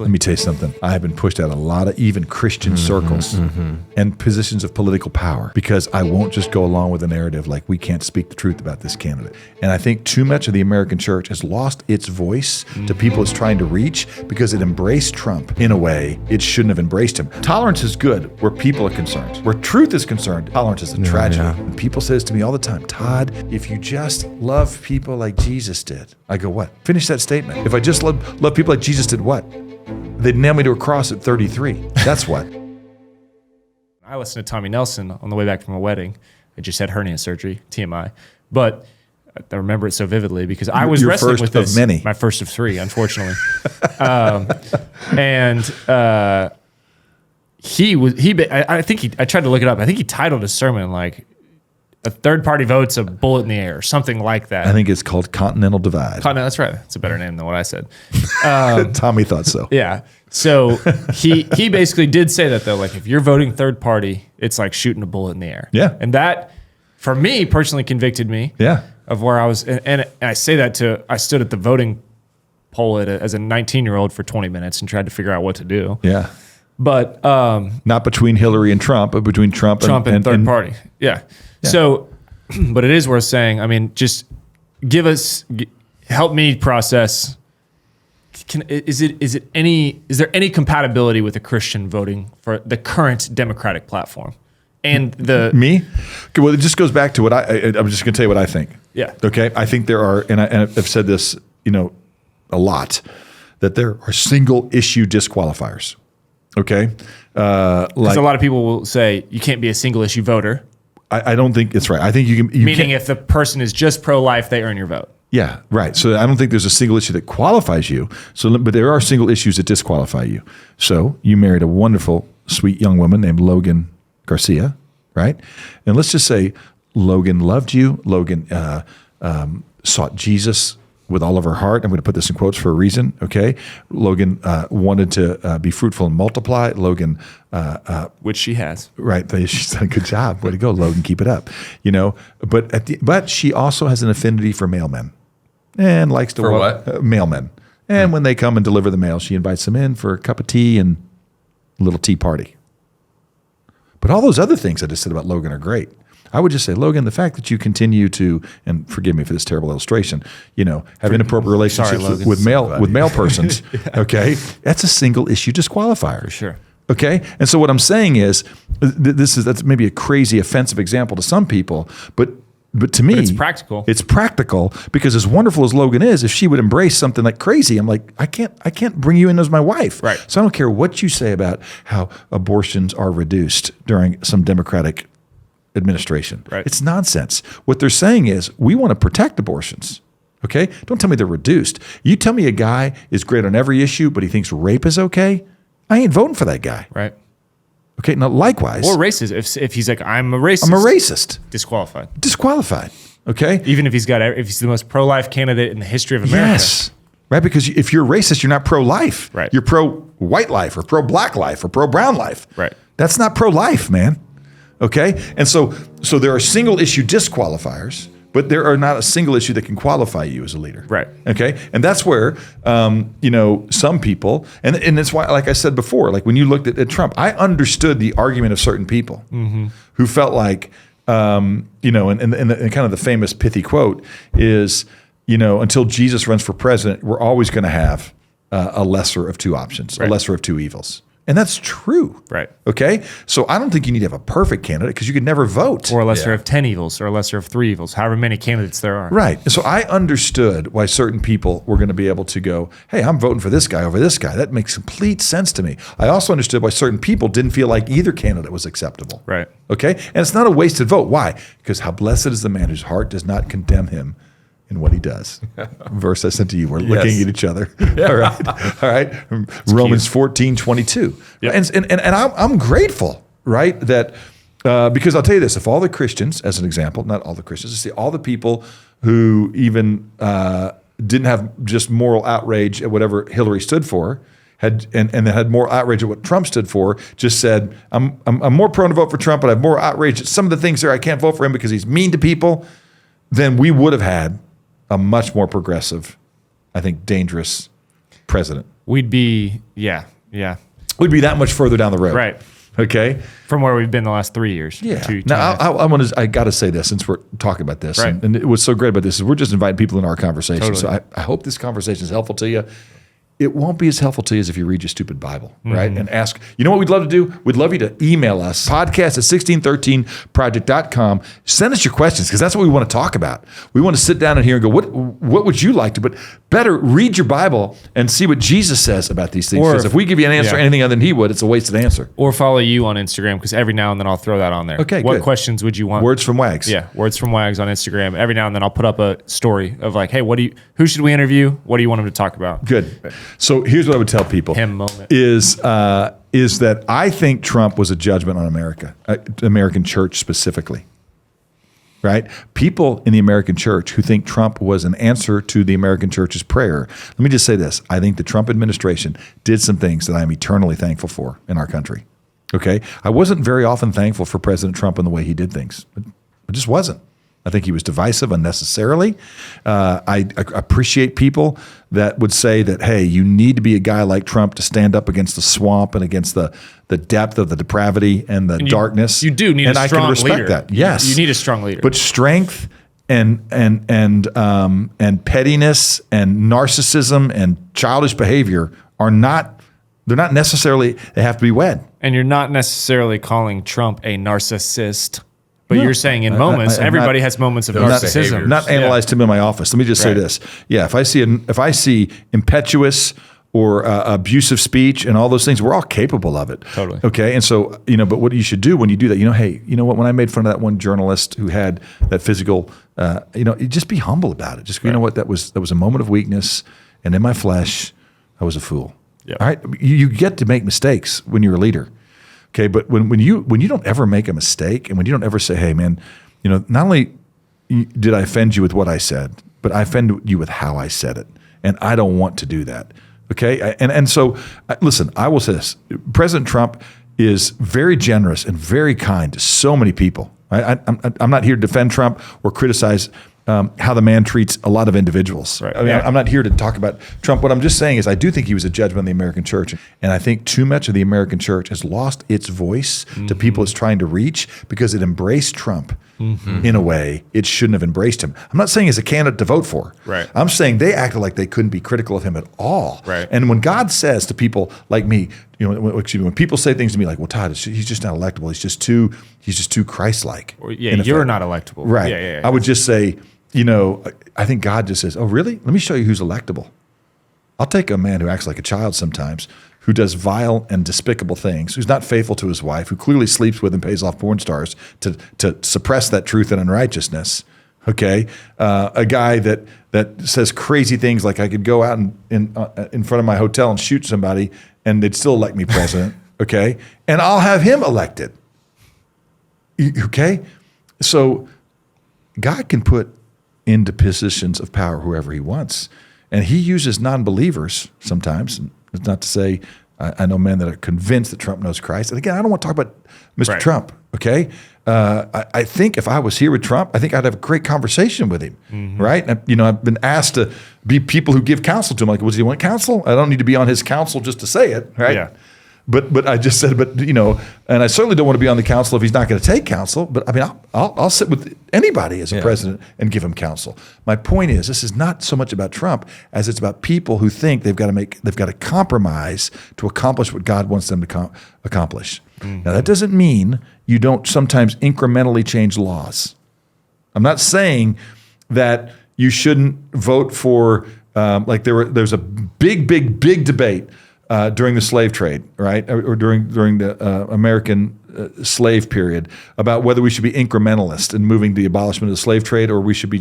Let me tell you something. I have been pushed out of a lot of even Christian circles and positions of political power because I won't just go along with the narrative like we can't speak the truth about this candidate. And I think too much of the American church has lost its voice to people it's trying to reach because it embraced Trump in a way it shouldn't have embraced him. Tolerance is good where people are concerned. Where truth is concerned, tolerance is a tragedy. And people say this to me all the time, Todd, if you just love people like Jesus did. I go, what? Finish that statement. If I just love people like Jesus did what? They'd nail me to a cross at 33. That's what. I listened to Tommy Nelson on the way back from a wedding. I just had hernia surgery, TMI. But I remember it so vividly because I was wrestling with this. Many. My first of three, unfortunately. I tried to look it up. I think he titled his sermon like, a third party vote's a bullet in the air, or something like that. I think it's called Continental Divide. That's right. It's a better name than what I said. Tommy thought so. Yeah. So he basically did say that though, like if you're voting third party, it's like shooting a bullet in the air. Yeah. And that, for me, personally convicted me. Yeah. Of where I was, and I say that I stood at the voting poll as a 19-year-old for 20 minutes and tried to figure out what to do. Yeah. But not between Hillary and Trump, but between Trump and third party. Yeah. So, but it is worth saying. I mean, just help me process. Is there any compatibility with a Christian voting for the current Democratic platform and the me? Okay, well, it just goes back to what I'm just going to tell you what I think. Yeah. Okay. I think there are, and I've said this, a lot, that there are single issue disqualifiers. Okay. Because a lot of people will say you can't be a single issue voter. I don't think it's right. I think you can. Meaning if the person is just pro-life, they earn your vote. Yeah, right. So I don't think there's a single issue that qualifies you. But there are single issues that disqualify you. So you married a wonderful, sweet young woman named Logan Garcia, right? And let's just say Logan loved you. Logan sought Jesus with all of her heart. I'm going to put this in quotes for a reason, okay? Logan wanted to be fruitful and multiply. Logan... which she has. Right. She's done a good job. Way to go, Logan. Keep it up. But she also has an affinity for mailmen and likes to... For what? Mailmen. And when they come and deliver the mail, she invites them in for a cup of tea and a little tea party. But all those other things I just said about Logan are great. I would just say, Logan, the fact that you continue to, and forgive me for this terrible illustration, have inappropriate relationships with male persons, okay, that's a single issue disqualifier. For sure. Okay? And so what I'm saying is, that's maybe a crazy offensive example to some people, but to me, it's practical. It's practical because as wonderful as Logan is, if she would embrace something like crazy, I'm like, I can't bring you in as my wife. Right. So I don't care what you say about how abortions are reduced during some Democratic administration. Right. It's nonsense. What they're saying is we want to protect abortions. Okay? Don't tell me they're reduced. You tell me a guy is great on every issue, but he thinks rape is okay. I ain't voting for that guy. Right. Okay. Now, likewise. Or racist. If he's like, I'm a racist. I'm a racist. Disqualified. Okay. Even if he's the most pro-life candidate in the history of America. Yes. Right. Because if you're racist, you're not pro-life. Right. You're pro-white life or pro-black life or pro-brown life. Right. That's not pro-life, man. Okay. And so there are single issue disqualifiers, but there are not a single issue that can qualify you as a leader. Right. Okay. And that's where, some people, and that's why, like I said before, like when you looked at Trump, I understood the argument of certain people who felt like, and kind of the famous pithy quote is, until Jesus runs for president, we're always going to have a lesser of two options, right. A lesser of two evils. And that's true. Right. Okay? So I don't think you need to have a perfect candidate because you could never vote. Or a lesser of 10 evils or a lesser of 3 evils, however many candidates there are. Right. So I understood why certain people were going to be able to go, hey, I'm voting for this guy over this guy. That makes complete sense to me. I also understood why certain people didn't feel like either candidate was acceptable. Right. Okay? And it's not a wasted vote. Why? Because how blessed is the man whose heart does not condemn him in what he does. Verse I sent to you. We're looking at each other. All right. Romans 14:22. Yep. And I'm grateful, right? That because I'll tell you this: if all the Christians, as an example, not all the Christians, all the people who even didn't have just moral outrage at whatever Hillary stood for, and then had more outrage at what Trump stood for, just said, I'm more prone to vote for Trump, but I have more outrage at some of the things there. I can't vote for him because he's mean to people. Then we would have had a much more progressive, I think, dangerous president. we'd be, We'd be that much further down the road. Right. Okay. From where we've been the last 3 years. Yeah. Now, I got to say this since we're talking about this. Right. And what's so great about this is we're just inviting people into our conversation. Totally. So I hope this conversation is helpful to you. It won't be as helpful to you as if you read your stupid Bible, right? And ask, you know what we'd love to do? We'd love you to email us, podcast@1613project.com. Send us your questions because that's what we want to talk about. We want to sit down in here and go, what would you like to, but better read your Bible and see what Jesus says about these things. Because if we give you an answer anything other than he would, it's a wasted answer. Or follow you on Instagram because every now and then I'll throw that on there. Okay, what good. questions would you want? Words from Wags. Yeah, Words from Wags on Instagram. Every now and then I'll put up a story of like, hey, who should we interview? What do you want them to talk about? Good. So here's what I would tell people. Him moment. Is that I think Trump was a judgment on America, American church specifically. Right? People in the American church who think Trump was an answer to the American church's prayer. Let me just say this. I think the Trump administration did some things that I am eternally thankful for in our country. Okay? I wasn't very often thankful for President Trump and the way he did things. I just wasn't. I think he was divisive unnecessarily. I appreciate people that would say that, hey, you need to be a guy like Trump to stand up against the swamp and against the depth of the depravity and the darkness. You do need a strong leader. And I can respect that. Yes. You need a strong leader. But strength and pettiness and narcissism and childish behavior they're not necessarily, they have to be wed. And you're not necessarily calling Trump a narcissist. But you're saying in moments, everybody has moments of narcissism. Not analyzed him in my office. Let me just say this. Yeah, if I see impetuous or abusive speech and all those things, we're all capable of it. Totally. Okay. And so, but what you should do when you do that, hey, you know what? When I made fun of that one journalist who had that physical, just be humble about it. Just, you know what? That was a moment of weakness. And in my flesh, I was a fool. Yep. All right. You get to make mistakes when you're a leader. Okay, but when you don't ever make a mistake and when you don't ever say, hey, man, not only did I offend you with what I said, but I offended you with how I said it. And I don't want to do that. Okay, and so, listen, I will say this. President Trump is very generous and very kind to so many people. I'm not here to defend Trump or criticize how the man treats a lot of individuals. Right. I'm not here to talk about Trump. What I'm just saying is I do think he was a judgment on the American church. And I think too much of the American church has lost its voice to people it's trying to reach because it embraced Trump in a way it shouldn't have embraced him. I'm not saying he's a candidate to vote for. Right. I'm saying they acted like they couldn't be critical of him at all. Right. And when God says to people like me, when people say things to me like, well, Todd, he's just not electable. He's just too Christ-like. Yeah, you're not electable. Right. Yeah. I would just say, I think God just says, oh, really? Let me show you who's electable. I'll take a man who acts like a child sometimes, who does vile and despicable things, who's not faithful to his wife, who clearly sleeps with and pays off porn stars to suppress that truth and unrighteousness. Okay? A guy that says crazy things like I could go out in front of my hotel and shoot somebody and they'd still elect me president. Okay? And I'll have him elected. Okay? So God can put into positions of power whoever he wants. And he uses non-believers sometimes. It's not to say I know men that are convinced that Trump knows Christ. And again, I don't want to talk about Mr. Trump, okay? I think if I was here with Trump, I think I'd have a great conversation with him, right? And, I've been asked to be people who give counsel to him. Like, does he want counsel? I don't need to be on his counsel just to say it, right? Yeah. But I just said, and I certainly don't want to be on the council if he's not going to take counsel. But I mean, I'll sit with anybody as a president and give him counsel. My point is, this is not so much about Trump as it's about people who think they've got to compromise to accomplish what God wants them to accomplish. Now, that doesn't mean you don't sometimes incrementally change laws. I'm not saying that you shouldn't vote for there's a big debate. During the slave trade, right, or during the American slave period, about whether we should be incrementalist in moving the abolishment of the slave trade, or we should be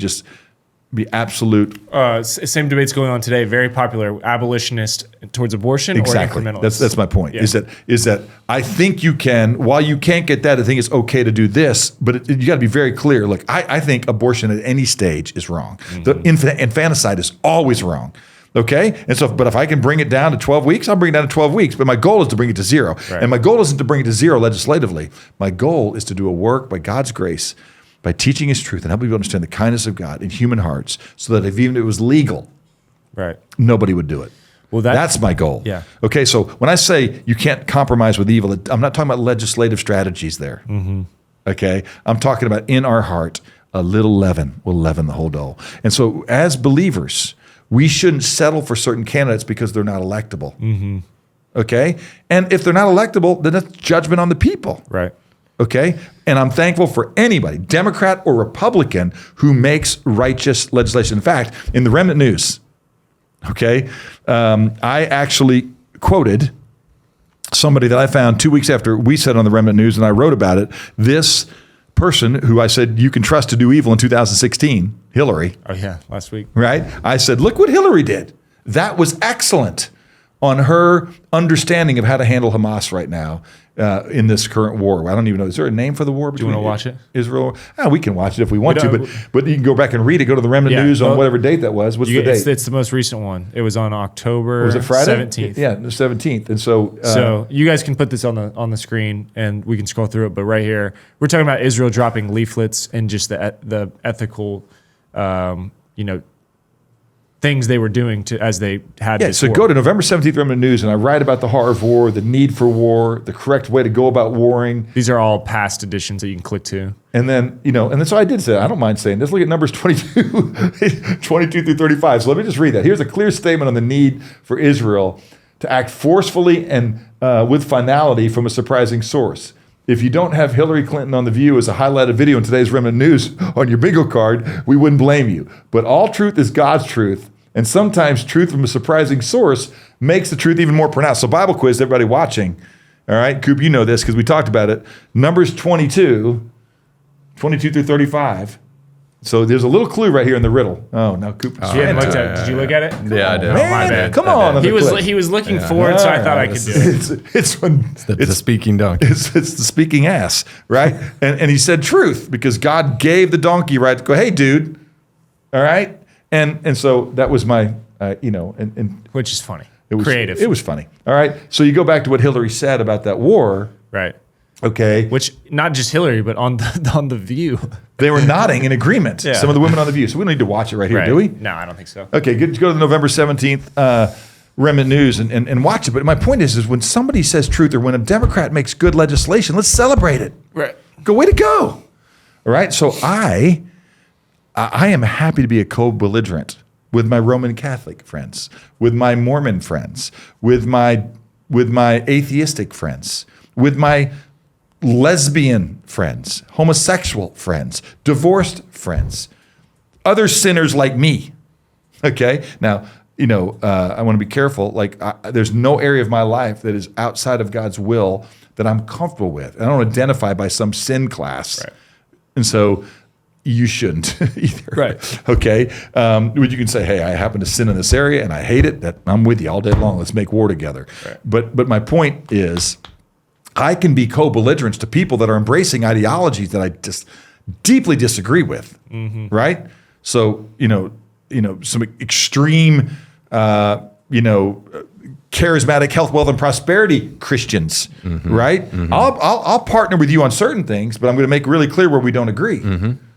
absolute. Same debate's going on today. Very popular, abolitionist towards abortion or incrementalist. That's my point. Yeah. Is that I think you can. While you can't get that, I think it's okay to do this, but you got to be very clear. Look, I think abortion at any stage is wrong. The infanticide is always wrong. Okay? And so, but if I can bring it down to 12 weeks, I'll bring it down to 12 weeks. But my goal is to bring it to zero. Right. And my goal isn't to bring it to zero legislatively. My goal is to do a work by God's grace, by teaching his truth and helping people understand the kindness of God in human hearts so that even if it was legal, nobody would do it. Well, that's my goal. Yeah. Okay, so when I say you can't compromise with evil, I'm not talking about legislative strategies there. Mm-hmm. Okay, I'm talking about in our heart, a little leaven will leaven the whole dough. And so as believers, we shouldn't settle for certain candidates because they're not electable. Mm-hmm. Okay? And if they're not electable, then that's judgment on the people. Right. Okay? And I'm thankful for anybody, Democrat or Republican, who makes righteous legislation. In fact, in the Remnant News, okay, I actually quoted somebody that I found 2 weeks after we said on the Remnant News, and I wrote about it, this person who I said you can trust to do evil in 2016, Hillary. Oh, yeah, last week. Right? I said, look what Hillary did. That was excellent on her understanding of how to handle Hamas right now in this current war. I don't even know. Is there a name for the war between Do you want to watch it? Israel? We can watch it if we want to, but you can go back and read it. Go to the Remnant News on whatever date that was. What's the date? It's the most recent one. It was on October was it Friday? 17th. Yeah, the 17th. And so... so you guys can put this on the screen and we can scroll through it. But right here, we're talking about Israel dropping leaflets and just the ethical, things they were doing as they had this war. Go to November 17th Remnant News, and I write about the horror of war, the need for war, the correct way to go about warring. These are all past editions that you can click to. And then, and that's what I did say. I don't mind saying this. Look at Numbers 22, 22 through 35. So let me just read that. Here's a clear statement on the need for Israel to act forcefully and with finality from a surprising source. If you don't have Hillary Clinton on The View as a highlighted video in today's Remnant News on your bingo card, we wouldn't blame you. But all truth is God's truth, and sometimes truth from a surprising source makes the truth even more pronounced. So Bible quiz, everybody watching. All right, Coop, you know this because we talked about it. Numbers 22 through 35. So there's a little clue right here in the riddle. Oh, now Coop. Did you look at it? Yeah, I did. Man, my bad. Come on. He was looking forward, so I thought I could do it. It's the speaking donkey. It's the speaking ass, right? and he said truth because God gave the donkey right to go, hey, dude, all right? And so that was my, Which is funny. It was creative. It was funny. All right. So you go back to what Hillary said about that war. Right. Okay. Which, not just Hillary, but on the View. They were nodding in agreement. Yeah. Some of the women on The View. So we don't need to watch it right here, do we? No, I don't think so. Okay, good. Go to the November 17th Remnant News and watch it. But my point is when somebody says truth or when a Democrat makes good legislation, let's celebrate it. Right. Go, way to go. All right. So I am happy to be a co-belligerent with my Roman Catholic friends, with my Mormon friends, with my atheistic friends, with my lesbian friends, homosexual friends, divorced friends, other sinners like me. Okay? Now, I want to be careful. There's no area of my life that is outside of God's will that I'm comfortable with. I don't identify by some sin class. Right. And so you shouldn't either. Right. Okay? You can say, hey, I happen to sin in this area and I hate it. That I'm with you all day long. Let's make war together. Right. But my point is, I can be co-belligerents to people that are embracing ideologies that I just deeply disagree with, right? So, some extreme, charismatic health, wealth, and prosperity Christians, right? Mm-hmm. I'll partner with you on certain things, but I'm going to make really clear where we don't agree,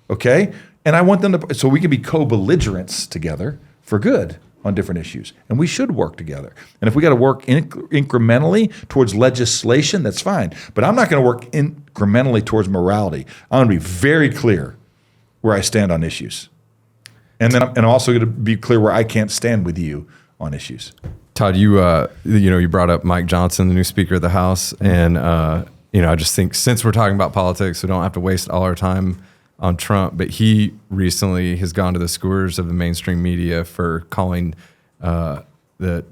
okay? And I want them to, so we can be co-belligerents together for good on different issues. And we should work together. And if we got to work incrementally towards legislation, that's fine. But I'm not going to work incrementally towards morality. I'm going to be very clear where I stand on issues. And then I'm also going to be clear where I can't stand with you on issues. Todd, you brought up Mike Johnson, the new Speaker of the House. And, I just think since we're talking about politics, we don't have to waste all our time on Trump, but he recently has gone to the skewers of the mainstream media for calling the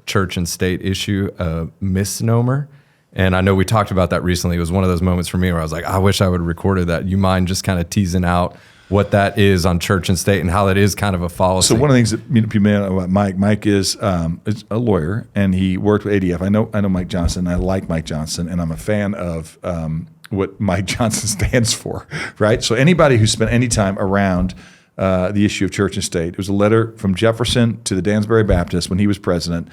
church and state issue a misnomer. And I know we talked about that recently. It was one of those moments for me where I was like, I wish I would have recorded that. You mind just kind of teasing out what that is on church and state and how that is kind of a fallacy? So one of the things that people know about Mike is a lawyer and he worked with ADF. I know Mike Johnson. I like Mike Johnson and I'm a fan of what Mike Johnson stands for, right? So anybody who spent any time around the issue of church and state, it was a letter from Jefferson to the Dansbury Baptist when he was president,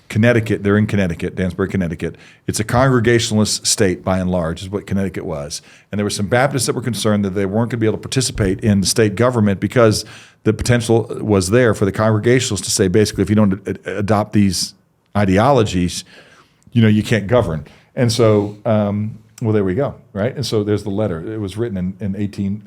Connecticut, they're in Connecticut, Danbury, Connecticut. It's a Congregationalist state by and large, is what Connecticut was. And there were some Baptists that were concerned that they weren't going to be able to participate in the state government because the potential was there for the Congregationalists to say, basically, if you don't adopt these ideologies, you can't govern. And so, well, there we go, right? And so there's the letter. It was written in 18,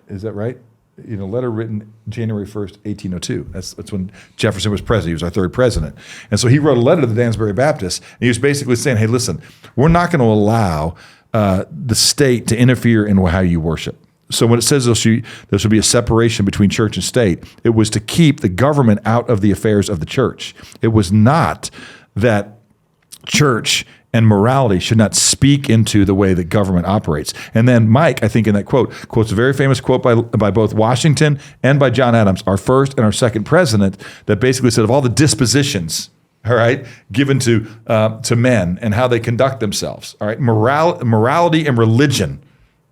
is that right? Letter written January 1st, 1802. That's when Jefferson was president. He was our third president. And so he wrote a letter to the Danbury Baptists. And he was basically saying, hey, listen, we're not going to allow the state to interfere in how you worship. So when it says there should be a separation between church and state, it was to keep the government out of the affairs of the church. It was not that church and morality should not speak into the way that government operates. And then Mike, I think in that quotes a very famous quote by both Washington and by John Adams, our first and our second president, that basically said of all the dispositions, all right, given to men and how they conduct themselves, all right, morality and religion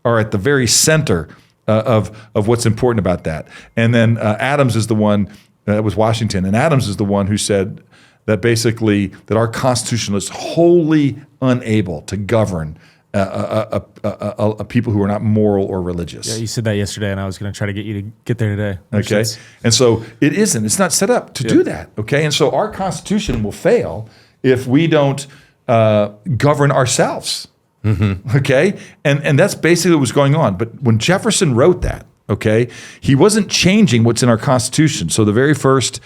are at the very center of what's important about that. And then Adams is the one, that was Washington, and Adams is the one who said that basically that our Constitution is wholly unable to govern a people who are not moral or religious. Yeah, you said that yesterday, and I was going to try to get you to get there today. Okay, and so it isn't. It's not set up to do that. Okay, and so our Constitution will fail if we don't govern ourselves. Mm-hmm. Okay, and that's basically what was going on. But when Jefferson wrote that, okay, he wasn't changing what's in our Constitution. So the very first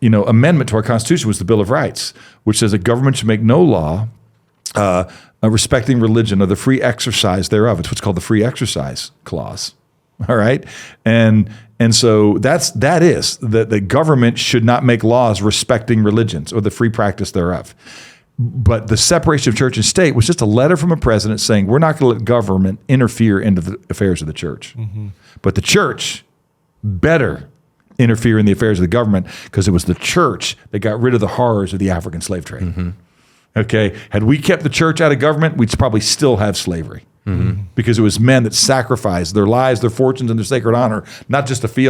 amendment to our Constitution was the Bill of Rights, which says that government should make no law respecting religion or the free exercise thereof. It's what's called the Free Exercise Clause. All right, and so that is that the government should not make laws respecting religions or the free practice thereof. But the separation of church and state was just a letter from a president saying we're not going to let government interfere into the affairs of the church, but the church better interfere in the affairs of the government because it was the church that got rid of the horrors of the African slave trade. Mm-hmm. Okay, had we kept the church out of government, we'd probably still have slavery because it was men that sacrificed their lives, their fortunes, and their sacred honor, not just to free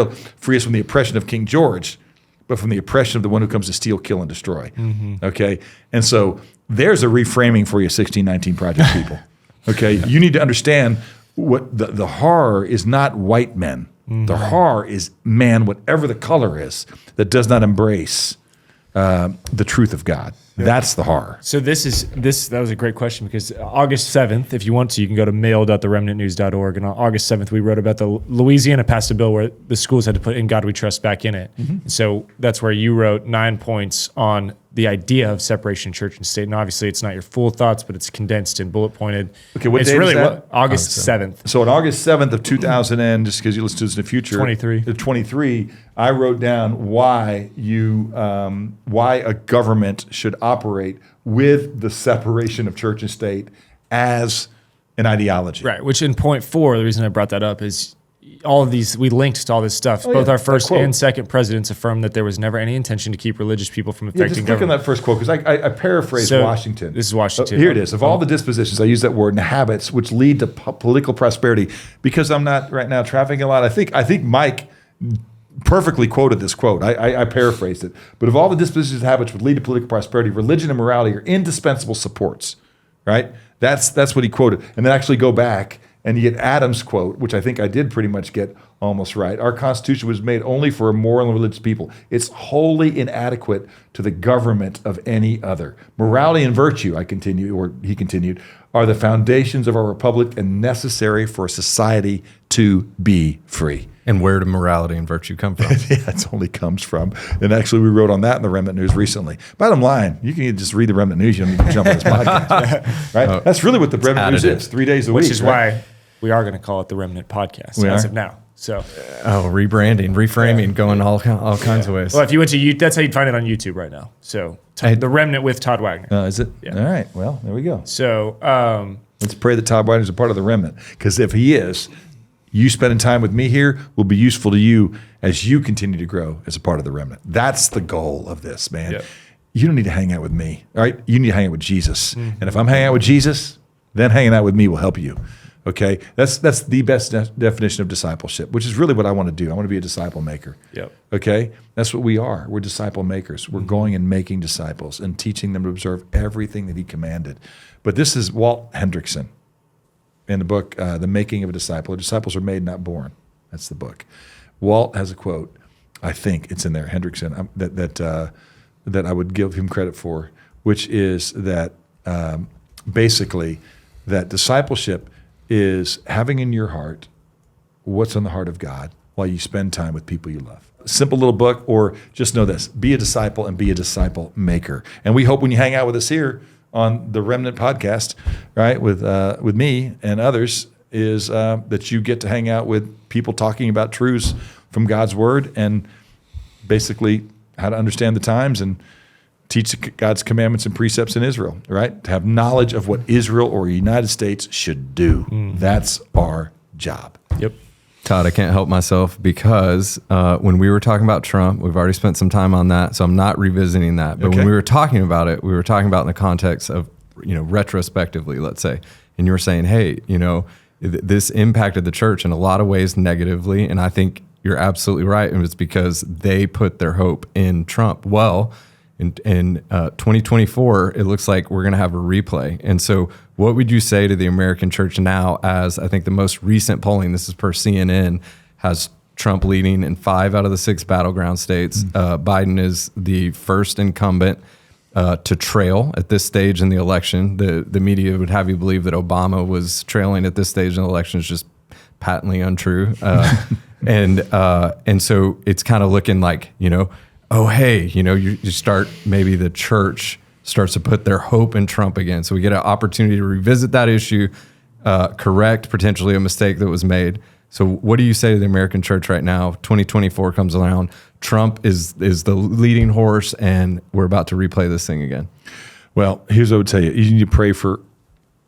us from the oppression of King George, but from the oppression of the one who comes to steal, kill, and destroy. Mm-hmm. Okay, and so there's a reframing for you, 1619 Project people. Okay, you need to understand what the horror is not white men. The horror is man, whatever the color is, that does not embrace the truth of God. Yep. That's the horror. So that was a great question because August 7th, if you want to, you can go to mail.theremnantnews.org. And on August 7th, we wrote about the Louisiana passed a bill where the schools had to put "In God We Trust" back in it. Mm-hmm. So that's where you wrote 9 points on the idea of separation of church and state. And obviously it's not your full thoughts, but it's condensed and bullet pointed. Okay, what date is that? August 7th. So on August 7th of 2000, and just because you listen to this in the future, 23, I wrote down why a government should operate with the separation of church and state as an ideology. Right, which in point 4, the reason I brought that up is all of these, we linked to all this stuff. Both our first and second presidents affirmed that there was never any intention to keep religious people from affecting just government. Click on that first quote, because I paraphrased Washington. This is Washington. Here it is. Of all the dispositions, I use that word, and habits which lead to political prosperity, because I'm not right now trafficking a lot. I think Mike perfectly quoted this quote. I paraphrased it. But of all the dispositions and habits which lead to political prosperity, religion and morality are indispensable supports, right? That's what he quoted. And then actually go back and you get Adams' quote, which I think I did pretty much get almost right. Our Constitution was made only for a moral and religious people. It's wholly inadequate to the government of any other. Morality and virtue, he continued, are the foundations of our republic and necessary for a society to be free. And where do morality and virtue come from? It only comes from, and actually we wrote on that in the Remnant News recently. Bottom line, you can just read the Remnant News, you don't need to jump on this podcast. Right? That's really what the Remnant News is, 3 days a week. Which is why we are going to call it the Remnant Podcast as of now. So, rebranding, reframing, going all kinds of ways. Well, if you went to that's how you'd find it on YouTube right now. So, the Remnant with Todd Wagner. Is it? Yeah. All right. Well, there we go. So, let's pray that Todd Wagner is a part of the Remnant, because if he is, you spending time with me here will be useful to you as you continue to grow as a part of the Remnant. That's the goal of this, man. Yep. You don't need to hang out with me, all right? You need to hang out with Jesus. Mm-hmm. And if I'm hanging out with Jesus, then hanging out with me will help you. Okay, that's the best definition of discipleship, which is really what I want to do. I want to be a disciple maker. Yep. Okay, that's what we are. We're disciple makers. We're going and making disciples and teaching them to observe everything that he commanded. But this is Walt Hendrickson in the book, The Making of a Disciple. Disciples are made, not born. That's the book. Walt has a quote, I think it's in there, Hendrickson, that I would give him credit for, which is that basically that discipleship is having in your heart what's on the heart of God while you spend time with people you love. Simple little book, or just know this: be a disciple and be a disciple maker. And we hope when you hang out with us here on the Remnant podcast, right, with me and others, is that you get to hang out with people talking about truths from God's word and basically how to understand the times and teach God's commandments and precepts in Israel, right? To have knowledge of what Israel or the United States should do. That's our job. Yep. Todd, I can't help myself because when we were talking about Trump, we've already spent some time on that, so I'm not revisiting that. But when we were talking about it, we were talking about in the context of, retrospectively, let's say. And you were saying, hey, this impacted the church in a lot of ways negatively, and I think you're absolutely right. And it's because they put their hope in Trump. Well, in 2024, it looks like we're going to have a replay. And so what would you say to the American church now, as I think the most recent polling, this is per CNN, has Trump leading in 5 out of the 6 battleground states. Biden is the first incumbent to trail at this stage in the election. The media would have you believe that Obama was trailing at this stage in the election. Is just patently untrue. And so it's kind of looking like, oh, hey, you start, maybe the church starts to put their hope in Trump again. So we get an opportunity to revisit that issue, correct potentially a mistake that was made. So what do you say to the American church right now? 2024 comes around. Trump is the leading horse, and we're about to replay this thing again. Well, here's what I would tell you. You need to pray for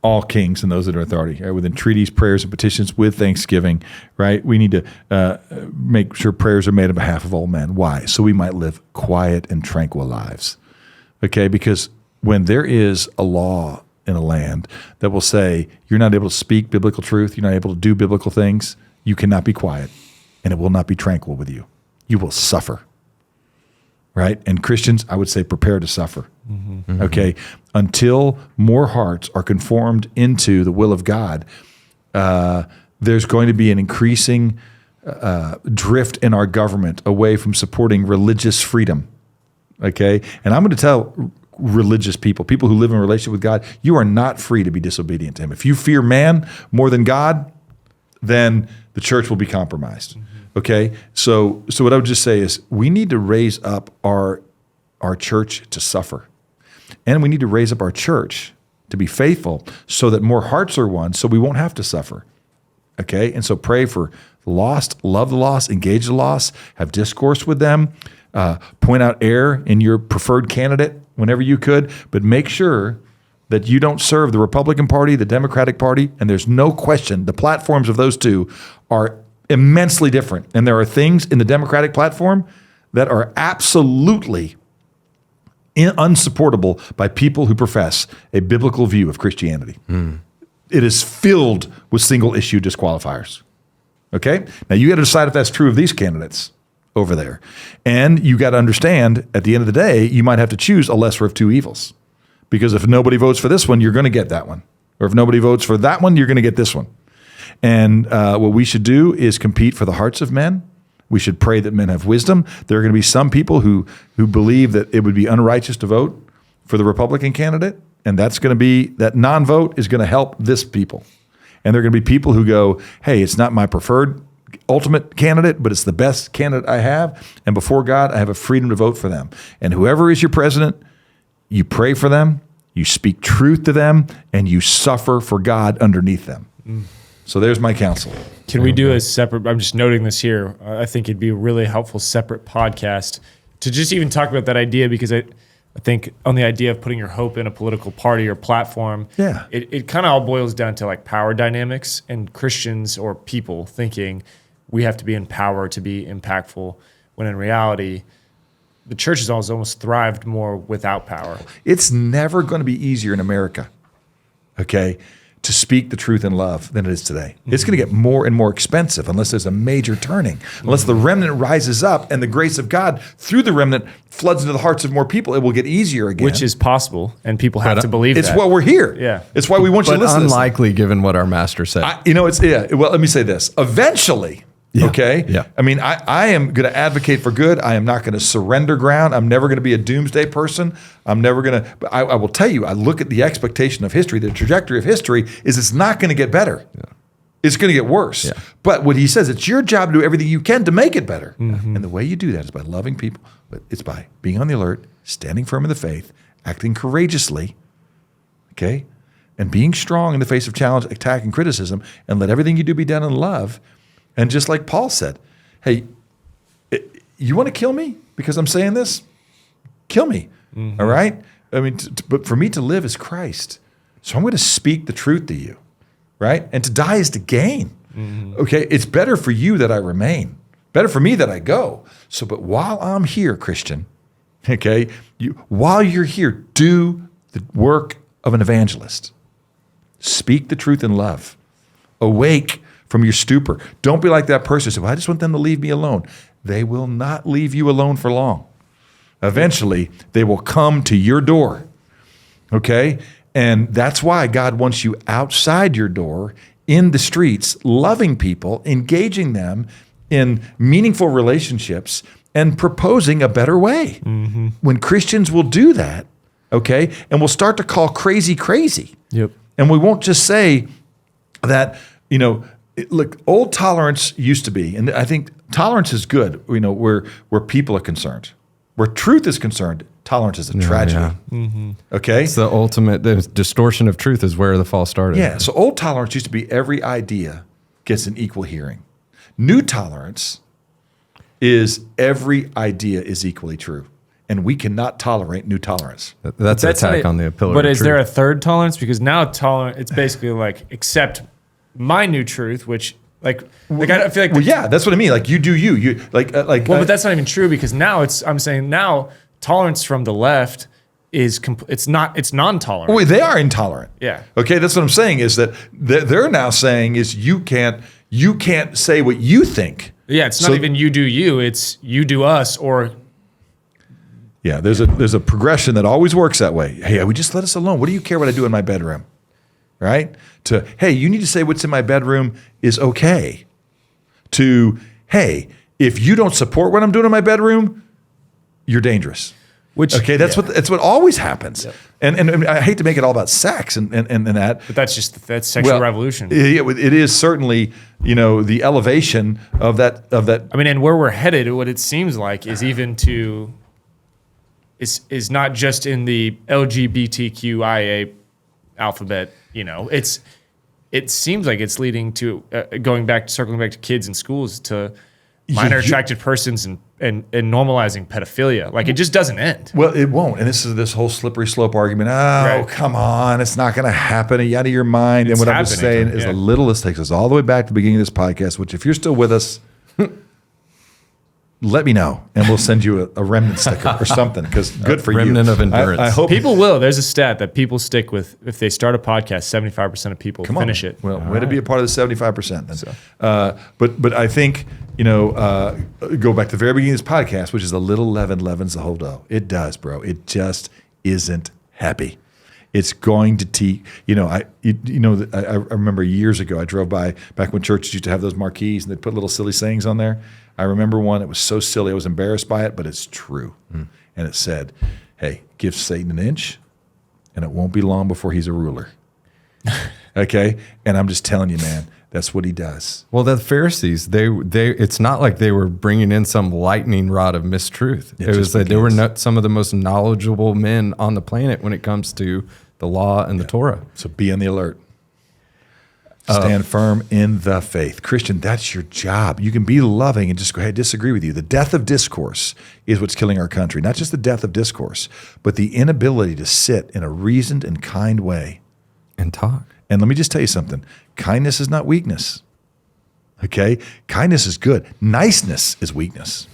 all kings and those that are authority, right? With entreaties, prayers, and petitions with thanksgiving, right? We need to make sure prayers are made on behalf of all men. Why? So we might live quiet and tranquil lives, okay? Because when there is a law in a land that will say you're not able to speak biblical truth, you're not able to do biblical things, you cannot be quiet, and it will not be tranquil with you. You will suffer, right? And Christians, I would say, prepare to suffer. Okay, until more hearts are conformed into the will of God, there's going to be an increasing drift in our government away from supporting religious freedom. Okay, and I'm going to tell religious people who live in a relationship with God, you are not free to be disobedient to him. If you fear man more than God, then the church will be compromised. Okay, so what I would just say is we need to raise up our church to suffer. And we need to raise up our church to be faithful so that more hearts are won so we won't have to suffer. Okay? And so pray for the lost, love the lost, engage the lost, have discourse with them, point out error in your preferred candidate whenever you could, but make sure that you don't serve the Republican Party, the Democratic Party, and there's no question the platforms of those two are immensely different. And there are things in the Democratic platform that are absolutely unsupportable by people who profess a biblical view of Christianity. It is filled with single issue disqualifiers. Okay? Now you got to decide if that's true of these candidates over there. And you got to understand at the end of the day, you might have to choose a lesser of two evils. Because if nobody votes for this one, you're going to get that one. Or if nobody votes for that one, you're going to get this one. And what we should do is compete for the hearts of men. We should pray that men have wisdom. There are going to be some people who believe that it would be unrighteous to vote for the Republican candidate, and that's going to be, that non-vote is going to help this people. And there are going to be people who go, hey, it's not my preferred ultimate candidate, but it's the best candidate I have, and before God, I have a freedom to vote for them. And whoever is your president, you pray for them, you speak truth to them, and you suffer for God underneath them. So there's my counsel. Can we do a separate, I'm just noting this here, I think it'd be a really helpful separate podcast to just even talk about that idea, because I think on the idea of putting your hope in a political party or platform, it kind of all boils down to like power dynamics and Christians or people thinking we have to be in power to be impactful, when in reality, the church has almost thrived more without power. It's never going to be easier in America, okay, to speak the truth in love than it is today. It's going to get more and more expensive unless there's a major turning, unless the remnant rises up and the grace of God through the remnant floods into the hearts of more people. It will get easier again. Which is possible, and people have to believe it's that. why we're here. Yeah. It's why we want you to listen to this. Unlikely given what our master said. Well, let me say this. Eventually, okay? Yeah. I mean, I am going to advocate for good. I am not going to surrender ground. I'm never going to be a doomsday person. I'm never going to, but I will tell you, I look at the expectation of history, the trajectory of history is it's not going to get better. Yeah. It's going to get worse. Yeah. But what he says, it's your job to do everything you can to make it better. Mm-hmm. And the way you do that is by loving people, but it's by being on the alert, standing firm in the faith, acting courageously, okay? And being strong in the face of challenge, attack, and criticism, and let everything you do be done in love. And just like Paul said, hey, you want to kill me because I'm saying this? Kill me, all right? I mean, but for me to live is Christ. So I'm going to speak the truth to you, right? And to die is to gain, okay? It's better for you that I remain, better for me that I go. So, but while I'm here, Christian, okay, while you're here, do the work of an evangelist. Speak the truth in love. Awake from your stupor. Don't be like that person who said, well, I just want them to leave me alone. They will not leave you alone for long. Eventually, they will come to your door, okay? And that's why God wants you outside your door, in the streets, loving people, engaging them in meaningful relationships, and proposing a better way. Mm-hmm. When Christians will do that, okay, and we'll start to call crazy crazy. Yep. And we won't just say that, look, old tolerance used to be, and I think tolerance is good, where people are concerned. Where truth is concerned, tolerance is a tragedy. Yeah. Mm-hmm. Okay? It's the ultimate, the distortion of truth is where the fall started. Yeah, so old tolerance used to be every idea gets an equal hearing. New tolerance is every idea is equally true. And we cannot tolerate new tolerance. That's an attack on the pillar But of is truth. there a third tolerance? Because now tolerance, it's basically like accept my new truth, which I feel like. Well, yeah, that's what I mean. Like you do you. You like. But that's not even true because now I'm saying now tolerance from the left is it's non-tolerant. Wait, they are intolerant. Yeah. Okay, that's what I'm saying is that they're now saying is you can't say what you think. Yeah, it's not even you do you. It's you do us or. Yeah, there's a progression that always works that way. Hey, would just let us alone? What do you care what I do in my bedroom? Right? To, hey, you need to say what's in my bedroom is okay. To, hey, if you don't support what I'm doing in my bedroom, you're dangerous. That's what always happens. Yep. And I hate to make it all about sex and that. But that's sexual revolution. Yeah, it is certainly, the elevation of that. I mean, and where we're headed, what it seems like is even to is not just in the LGBTQIA alphabet. It seems like it's leading to circling back to kids in schools to minor attracted persons and normalizing pedophilia. Like it just doesn't end. Well, it won't. And this is this whole slippery slope argument. Come on, it's not going to happen. Are you out of your mind? And what I'm just saying is the littlest takes us all the way back to the beginning of this podcast. Which, if you're still with us, let me know, and we'll send you a remnant sticker or something, because good for remnant you. Of endurance. I hope people will. There's a stat that people stick with. If they start a podcast, 75% of people finish it. Well, way to be a part of the 75% then. So. But I think, go back to the very beginning of this podcast, which is a little leaven leavens the whole dough. It does, bro. It just isn't happy. It's going to teach. I remember years ago, I drove by back when churches used to have those marquees and they'd put little silly sayings on there. I remember one. It was so silly. I was embarrassed by it, but it's true. And it said, hey, give Satan an inch and it won't be long before he's a ruler. Okay? And I'm just telling you, man, that's what he does. Well, the Pharisees, they it's not like they were bringing in some lightning rod of mistruth. It was that they were some of the most knowledgeable men on the planet when it comes to the law and the Torah. So be on the alert. Stand firm in the faith. Christian, that's your job. You can be loving and just go ahead, disagree with you. The death of discourse is what's killing our country. Not just the death of discourse, but the inability to sit in a reasoned and kind way. And talk. And let me just tell you something. Kindness is not weakness. Okay? Kindness is good. Niceness is weakness.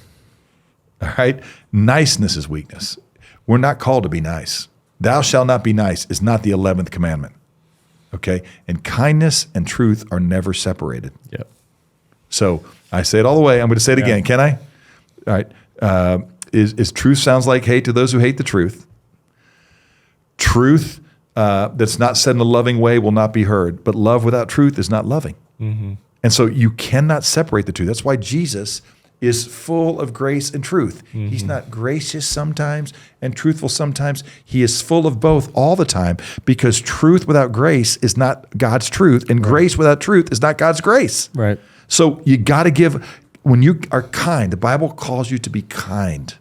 All right? Niceness is weakness. We're not called to be nice. Thou shalt not be nice is not the 11th commandment. Okay. And kindness and truth are never separated. Yep. So I say it all the way. I'm going to say it again. Can I? All right. Is truth sounds like hate to those who hate the truth. Truth that's not said in a loving way will not be heard, but love without truth is not loving. Mm-hmm. And so you cannot separate the two. That's why Jesus is full of grace and truth. Mm-hmm. He's not gracious sometimes and truthful sometimes. He is full of both all the time, because truth without grace is not God's truth, and grace without truth is not God's grace. Right. So you got to give, when you are kind, the Bible calls you to be kind,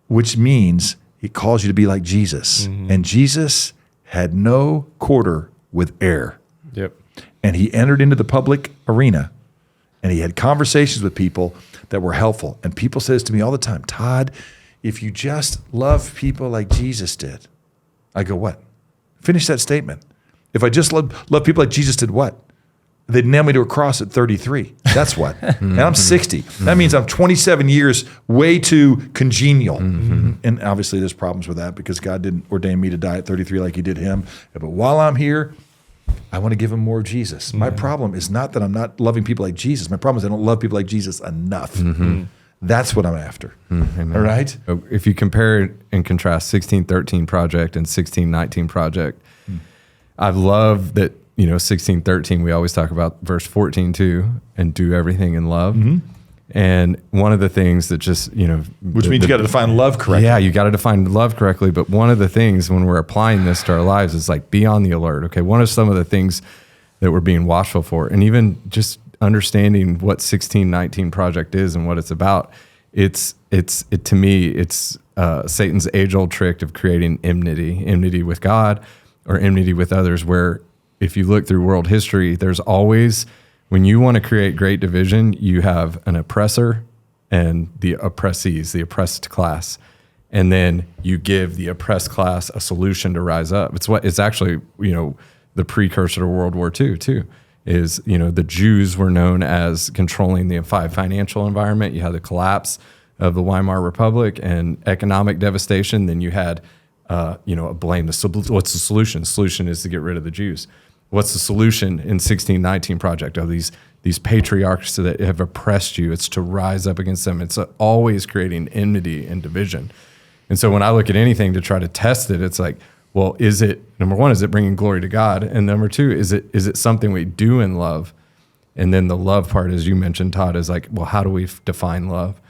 which means it calls you to be like Jesus. And Jesus had no quarter with air. Yep. And he entered into the public arena, and he had conversations with people that were helpful. And people say this to me all the time, Todd, if you just love people like Jesus did. I go, what? Finish that statement. If I just love people like Jesus did, what? They'd nail me to a cross at 33. That's what. And I'm 60. That means I'm 27 years way too congenial. And obviously there's problems with that, because God didn't ordain me to die at 33 like he did him. But while I'm here, I want to give him more of Jesus. My problem is not that I'm not loving people like Jesus. My problem is I don't love people like Jesus enough. That's what I'm after. All right? If you compare and contrast 1613 Project and 1619 Project, I love that, 1613, we always talk about verse 14 too, and do everything in love. And one of the things that just, Which means you got to define love correctly. Yeah, you got to define love correctly. But one of the things when we're applying this to our lives is like, be on the alert. Okay, one of some of the things that we're being watchful for, and even just understanding what 1619 Project is and what it's about. To me, it's Satan's age-old trick of creating enmity with God or enmity with others, where if you look through world history, there's always, when you want to create great division, you have an oppressor and the oppressees, the oppressed class. And then you give the oppressed class a solution to rise up. It's actually, the precursor to World War II too, is, the Jews were known as controlling the financial environment. You had the collapse of the Weimar Republic and economic devastation. Then you had, a blame. What's the solution? The solution is to get rid of the Jews. What's the solution in 1619 Project? These patriarchs that have oppressed you, it's to rise up against them. It's always creating enmity and division. And so when I look at anything to try to test it, it's like, well, is it, number one, is it bringing glory to God? And number two, is it something we do in love? And then the love part, as you mentioned, Todd, is like, well, how do we define love?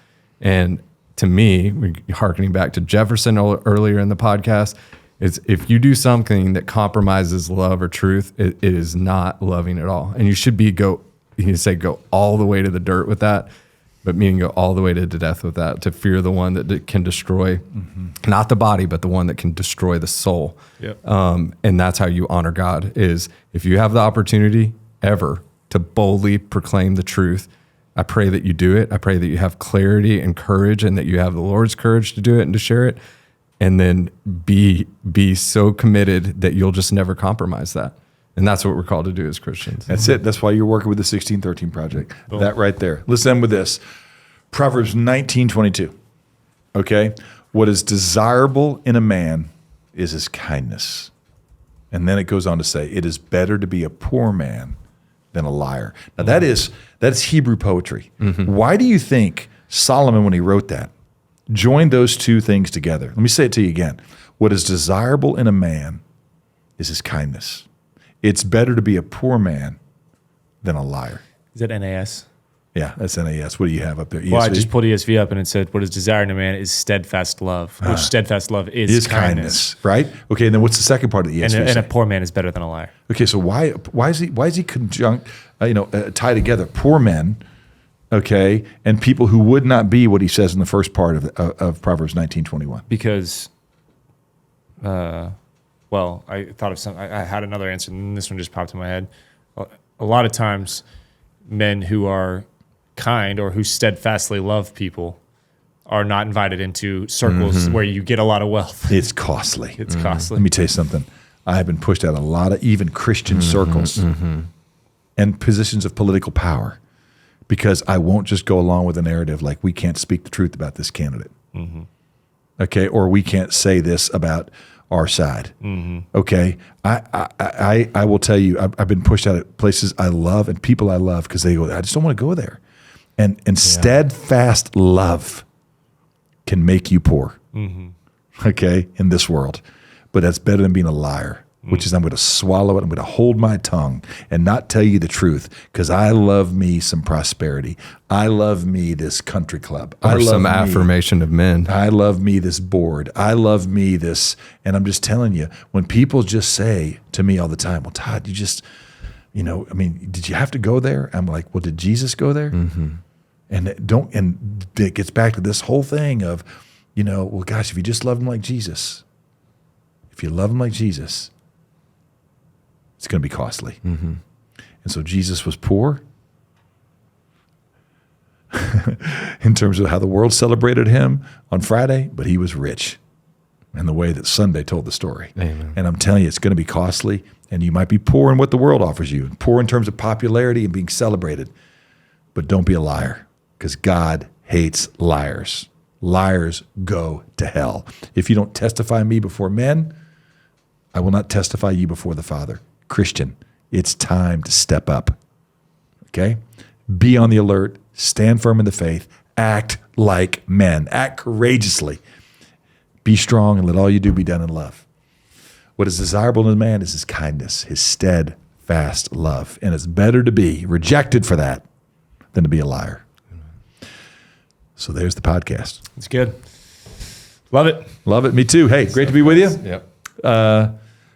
And to me, hearkening back to Jefferson earlier in the podcast, is if you do something that compromises love or truth, it is not loving at all. And you should go all the way to the dirt with that, but meaning go all the way to death with that, to fear the one that can destroy, not the body, but the one that can destroy the soul. Yep. And that's how you honor God, is if you have the opportunity ever to boldly proclaim the truth, I pray that you do it. I pray that you have clarity and courage, and that you have the Lord's courage to do it and to share it. And then be so committed that you'll just never compromise that. And that's what we're called to do as Christians. That's it. That's why you're working with the 1613 Project. Boom. That right there. Listen with this. Proverbs 19:22. Okay? What is desirable in a man is his kindness. And then it goes on to say, it is better to be a poor man than a liar. Now that's Hebrew poetry. Why do you think Solomon, when he wrote that, joined those two things together? Let me say it to you again. What is desirable in a man is his kindness. It's better to be a poor man than a liar. Is that NAS? Yeah, that's NAS. What do you have up there? ESV? Well, I just pulled ESV up and it said, what is desired in a man is steadfast love, which steadfast love is kindness. Right? Okay, and then what's the second part of the ESV? And a poor man is better than a liar. Okay, so why is he conjunct, tie together poor men, okay, and people who would not be what he says in the first part of Proverbs 19:21? Because, I thought of something. I had another answer, and this one just popped in my head. A lot of times, men who are kind or who steadfastly love people are not invited into circles where you get a lot of wealth. It's costly. It's costly. Let me tell you something. I have been pushed out of a lot of even Christian circles and positions of political power, because I won't just go along with a narrative like we can't speak the truth about this candidate. Okay, or we can't say this about, our side. Okay, I will tell you, I've been pushed out of places I love and people I love because they go, I just don't want to go there. And steadfast love can make you poor. Okay, in this world, but that's better than being a liar. Which is, I'm going to swallow it. I'm going to hold my tongue and not tell you the truth because I love me some prosperity. I love me this country club. I Or love some me. affirmation of men. I love me this board. I love me this. And I'm just telling you, when people just say to me all the time, well, Todd, you just, I mean, did you have to go there? I'm like, well, did Jesus go there? And it gets back to this whole thing of, well, gosh, if you just loved him like Jesus, if you love him like Jesus, it's going to be costly. And so Jesus was poor in terms of how the world celebrated him on Friday, but he was rich in the way that Sunday told the story. Amen. And I'm telling you, it's going to be costly, and you might be poor in what the world offers you, poor in terms of popularity and being celebrated, but don't be a liar because God hates liars. Liars go to hell. If you don't testify me before men, I will not testify you before the Father. Christian, it's time to step up. Okay? Be on the alert, stand firm in the faith, act like men, act courageously. Be strong and let all you do be done in love. What is desirable in a man is his kindness, his steadfast love. And it's better to be rejected for that than to be a liar. So there's the podcast. It's good. Love it. Love it. Me too. Hey, great to be with you. Yep.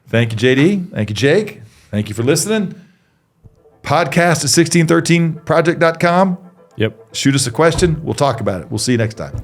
Thank you, JD. Thank you, Jake. Thank you for listening. Podcast at 1613project.com. Yep. Shoot us a question. We'll talk about it. We'll see you next time.